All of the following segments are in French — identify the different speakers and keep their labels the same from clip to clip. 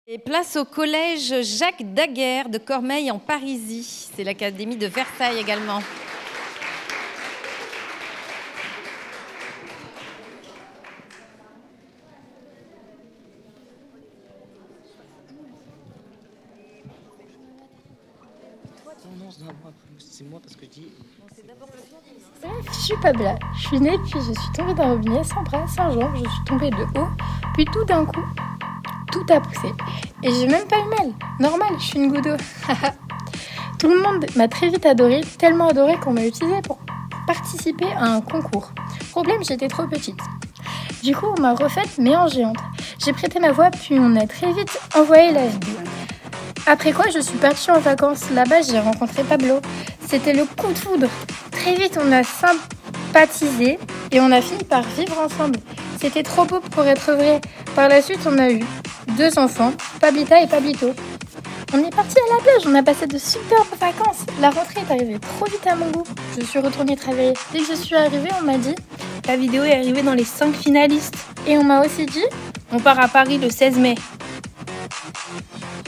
Speaker 1: Et place au collège Jacques Daguerre de Cormeilles en Parisis. C'est l'académie de Versailles également.
Speaker 2: C'est moi parce que je dis.
Speaker 3: Je suis Pabla, je suis née puis je suis tombée d'un robinet sans bras, sans jambes, je suis tombée de haut, puis tout d'un coup, tout a poussé. Et j'ai même pas eu mal, normal, je suis une goutte d'eau. Tout le monde m'a très vite adorée, tellement adorée qu'on m'a utilisée pour participer à un concours. Problème, j'étais trop petite. Du coup, on m'a refaite mais en géante. J'ai prêté ma voix puis on a très vite envoyé la vidéo. Après quoi, je suis partie en vacances. Là-bas, j'ai rencontré Pablo. C'était le coup de foudre. Très vite, on a sympathisé et on a fini par vivre ensemble. C'était trop beau pour être vrai. Par la suite, on a eu 2 enfants, Pablita et Pablito. On est parti à la plage, on a passé de superbes vacances. La rentrée est arrivée trop vite à mon goût. Je suis retournée travailler. Dès que je suis arrivée, on m'a dit « La vidéo est arrivée dans les 5 finalistes ». Et on m'a aussi dit « On part à Paris le 16 mai ».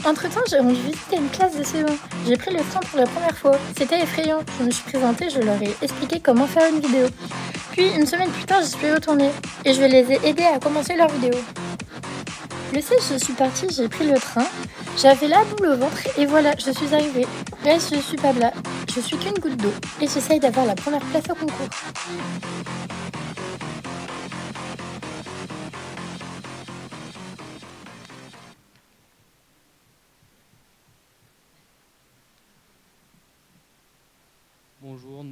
Speaker 3: Entre-temps, j'ai rendu visite à une classe de CE1. J'ai pris le train pour la première fois. C'était effrayant. Je me suis présentée, je leur ai expliqué comment faire une vidéo. Puis, une semaine plus tard, j'y suis retournée. Et je les ai aidés à commencer leur vidéo. Le 16, je suis partie, j'ai pris le train. J'avais la boule au ventre et voilà, je suis arrivée. Là, je suis Pabla. Je suis qu'une goutte d'eau. Et j'essaye d'avoir la première place au concours.
Speaker 2: Bonjour,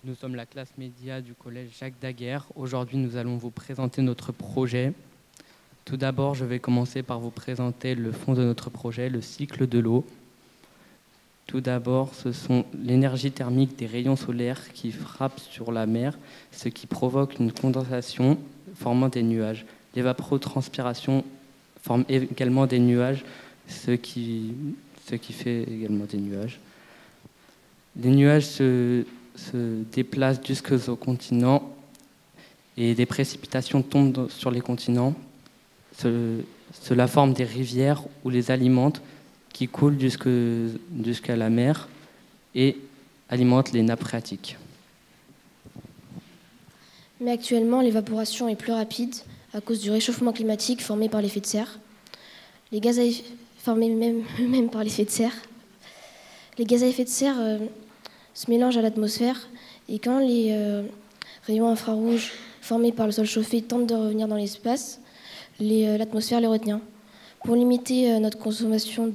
Speaker 2: nous sommes la classe média du collège Jacques Daguerre. Aujourd'hui, nous allons vous présenter notre projet. Tout d'abord, je vais commencer par vous présenter le fond de notre projet, le cycle de l'eau. Tout d'abord, ce sont l'énergie thermique des rayons solaires qui frappent sur la mer, ce qui provoque une condensation formant des nuages. L'évapotranspiration forme également des nuages, ce qui fait également des nuages. Les nuages se déplacent jusqu'au continent et des précipitations tombent sur les continents. Cela forme des rivières ou les alimente qui coulent jusqu'à la mer et alimentent les nappes phréatiques.
Speaker 4: Mais actuellement, l'évaporation est plus rapide à cause du réchauffement climatique formé par l'effet de serre. Les gaz à effet, formés même par l'effet de serre. Les gaz à effet de serre se mélangent à l'atmosphère et quand les rayons infrarouges formés par le sol chauffé tentent de revenir dans l'espace, l'atmosphère les retient. Pour limiter notre consommation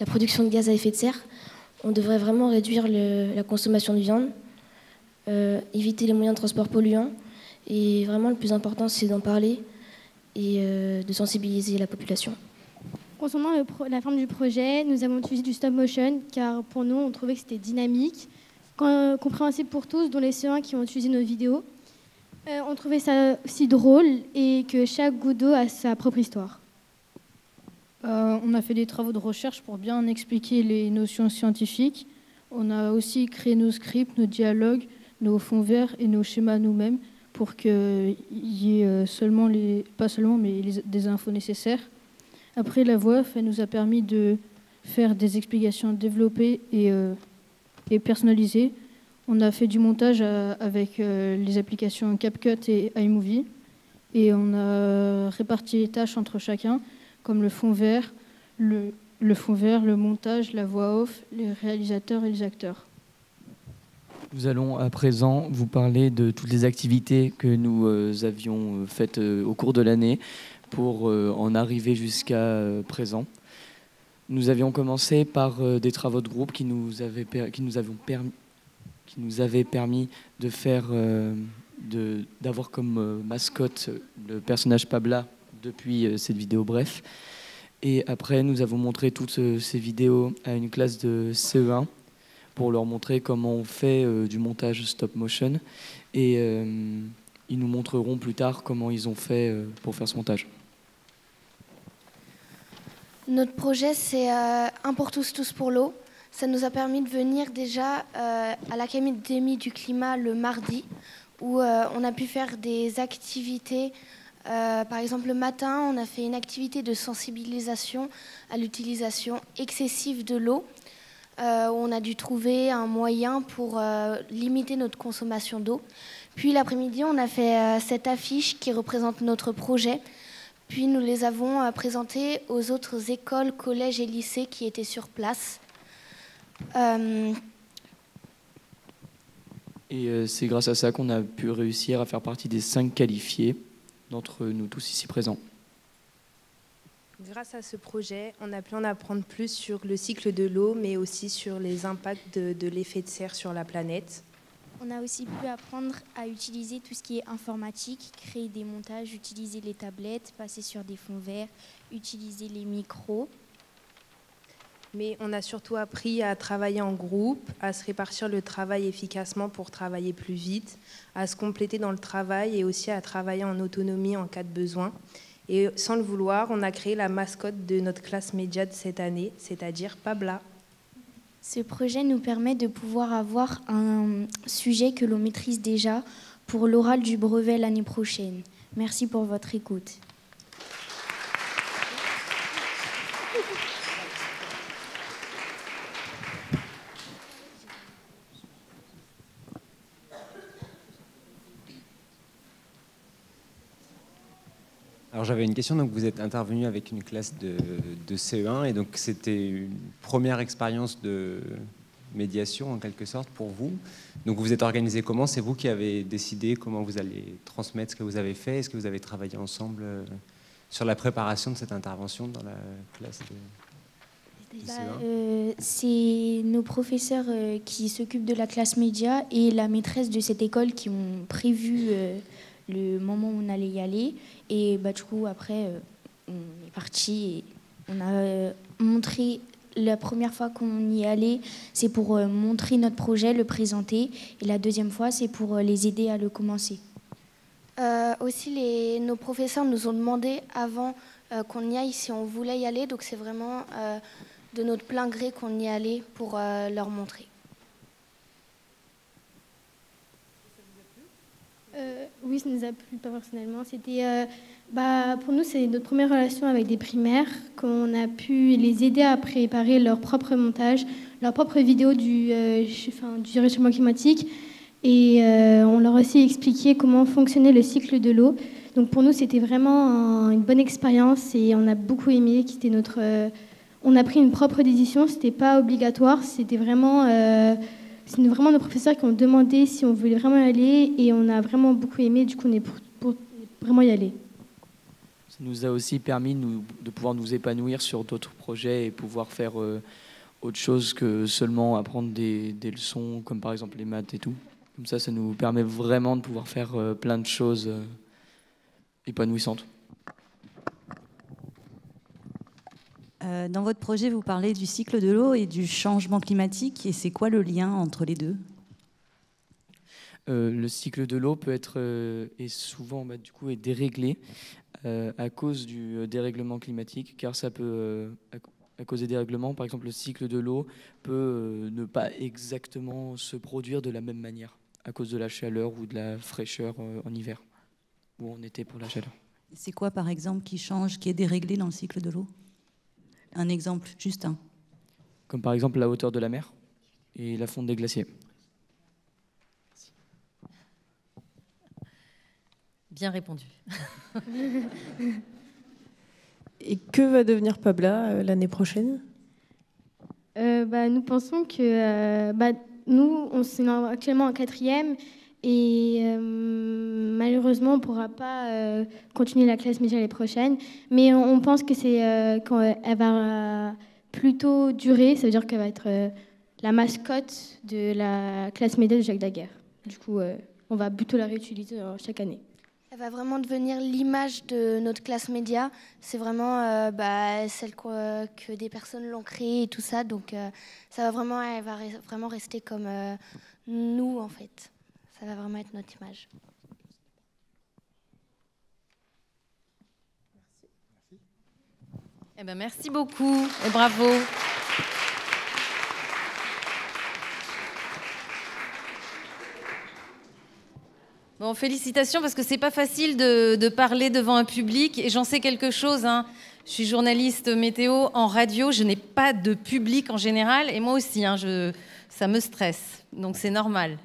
Speaker 4: la production de gaz à effet de serre, on devrait vraiment réduire la consommation de viande, éviter les moyens de transport polluants et vraiment le plus important c'est d'en parler et de sensibiliser la population.
Speaker 5: Concernant la forme du projet, nous avons utilisé du stop motion car pour nous, on trouvait que c'était dynamique, compréhensible pour tous, dont les CE1 qui ont utilisé nos vidéos. On trouvait ça aussi drôle et que chaque goutte d'eau a sa propre histoire.
Speaker 6: On a fait des travaux de recherche pour bien expliquer les notions scientifiques. On a aussi créé nos scripts, nos dialogues, nos fonds verts et nos schémas nous-mêmes pour qu'il y ait des infos nécessaires. Après, la voix off, elle nous a permis de faire des explications développées et personnalisées. On a fait du montage avec les applications CapCut et iMovie. Et on a réparti les tâches entre chacun, comme le fond vert, le montage, la voix off, les réalisateurs et les acteurs.
Speaker 7: Nous allons à présent vous parler de toutes les activités que nous avions faites au cours de l'année pour en arriver jusqu'à présent. Nous avions commencé par des travaux de groupe qui nous avaient permis de faire, d'avoir comme mascotte le personnage Pabla depuis cette vidéo bref. Et après, nous avons montré toutes ces vidéos à une classe de CE1 pour leur montrer comment on fait du montage stop motion. Et ils nous montreront plus tard comment ils ont fait pour faire ce montage.
Speaker 4: Notre projet, c'est Un pour tous, tous pour l'eau. Ça nous a permis de venir déjà à l'Académie du climat le mardi, où on a pu faire des activités Par exemple, le matin, on a fait une activité de sensibilisation à l'utilisation excessive de l'eau. On a dû trouver un moyen pour limiter notre consommation d'eau. Puis l'après-midi, on a fait cette affiche qui représente notre projet. Puis nous les avons présentées aux autres écoles, collèges et lycées qui étaient sur place.
Speaker 7: Et c'est grâce à ça qu'on a pu réussir à faire partie des 5 qualifiés d'entre nous tous ici présents.
Speaker 8: Grâce à ce projet, on a pu en apprendre plus sur le cycle de l'eau, mais aussi sur les impacts de l'effet de serre sur la planète.
Speaker 9: On a aussi pu apprendre à utiliser tout ce qui est informatique, créer des montages, utiliser les tablettes, passer sur des fonds verts, utiliser les micros.
Speaker 8: Mais on a surtout appris à travailler en groupe, à se répartir le travail efficacement pour travailler plus vite, à se compléter dans le travail et aussi à travailler en autonomie en cas de besoin. Et sans le vouloir, on a créé la mascotte de notre classe média de cette année, c'est-à-dire Pabla.
Speaker 9: Ce projet nous permet de pouvoir avoir un sujet que l'on maîtrise déjà pour l'oral du brevet l'année prochaine. Merci pour votre écoute.
Speaker 10: Alors j'avais une question, donc vous êtes intervenu avec une classe de CE1 et donc c'était une première expérience de médiation en quelque sorte pour vous. Donc vous vous êtes organisé comment? C'est vous qui avez décidé comment vous allez transmettre ce que vous avez fait? Est-ce que vous avez travaillé ensemble sur la préparation de cette intervention dans la classe de CE1?
Speaker 9: C'est nos professeurs qui s'occupent de la classe média et la maîtresse de cette école qui ont prévu le moment où on allait y aller. Et du coup, après, on est parti et on a montré, la première fois qu'on y allait, c'est pour montrer notre projet, le présenter. Et la deuxième fois, c'est pour les aider à le commencer.
Speaker 4: Aussi, nos professeurs nous ont demandé avant qu'on y aille si on voulait y aller. Donc c'est vraiment de notre plein gré qu'on y allait pour leur montrer.
Speaker 5: Oui, ça nous a plu, pas personnellement. C'était, pour nous, c'est notre première relation avec des primaires, qu'on a pu les aider à préparer leur propre montage, leur propre vidéo du réchauffement climatique. Et on leur a aussi expliqué comment fonctionnait le cycle de l'eau. Donc pour nous, c'était vraiment une bonne expérience et on a beaucoup aimé. On a pris une propre décision, c'était pas obligatoire, c'était vraiment... C'est vraiment nos professeurs qui ont demandé si on voulait vraiment y aller et on a vraiment beaucoup aimé, du coup on est pour vraiment y aller.
Speaker 7: Ça nous a aussi permis de pouvoir nous épanouir sur d'autres projets et pouvoir faire autre chose que seulement apprendre des leçons, comme par exemple les maths et tout. Comme ça nous permet vraiment de pouvoir faire plein de choses épanouissantes.
Speaker 11: Dans votre projet, vous parlez du cycle de l'eau et du changement climatique. Et c'est quoi le lien entre les deux?
Speaker 7: Le cycle de l'eau peut être et souvent est déréglé à cause du dérèglement climatique, car ça peut, à cause des dérèglements, par exemple, le cycle de l'eau peut ne pas exactement se produire de la même manière à cause de la chaleur ou de la fraîcheur en hiver ou en été pour la chaleur.
Speaker 11: C'est quoi, par exemple, qui change, qui est déréglé dans le cycle de l'eau? Un exemple, juste un.
Speaker 7: Comme par exemple la hauteur de la mer et la fonte des glaciers.
Speaker 1: Bien répondu.
Speaker 12: Et que va devenir Pabla l'année prochaine?
Speaker 5: Nous pensons que nous, on est actuellement en 4e et malheureusement, on ne pourra pas continuer la classe média l'année prochaine. Mais on pense que quand elle va plutôt durer, ça veut dire qu'elle va être la mascotte de la classe média de Jacques Daguerre. Du coup, on va plutôt la réutiliser chaque année.
Speaker 4: Elle va vraiment devenir l'image de notre classe média. C'est vraiment celle que des personnes l'ont créée et tout ça. Donc, elle va vraiment rester comme nous, en fait. Ça va vraiment être notre image.
Speaker 1: Merci beaucoup et bravo. Bon, Bon, félicitations parce que c'est pas facile de parler devant un public et j'en sais quelque chose. Hein. Je suis journaliste météo en radio, je n'ai pas de public en général et moi aussi, hein, ça me stresse, donc c'est normal.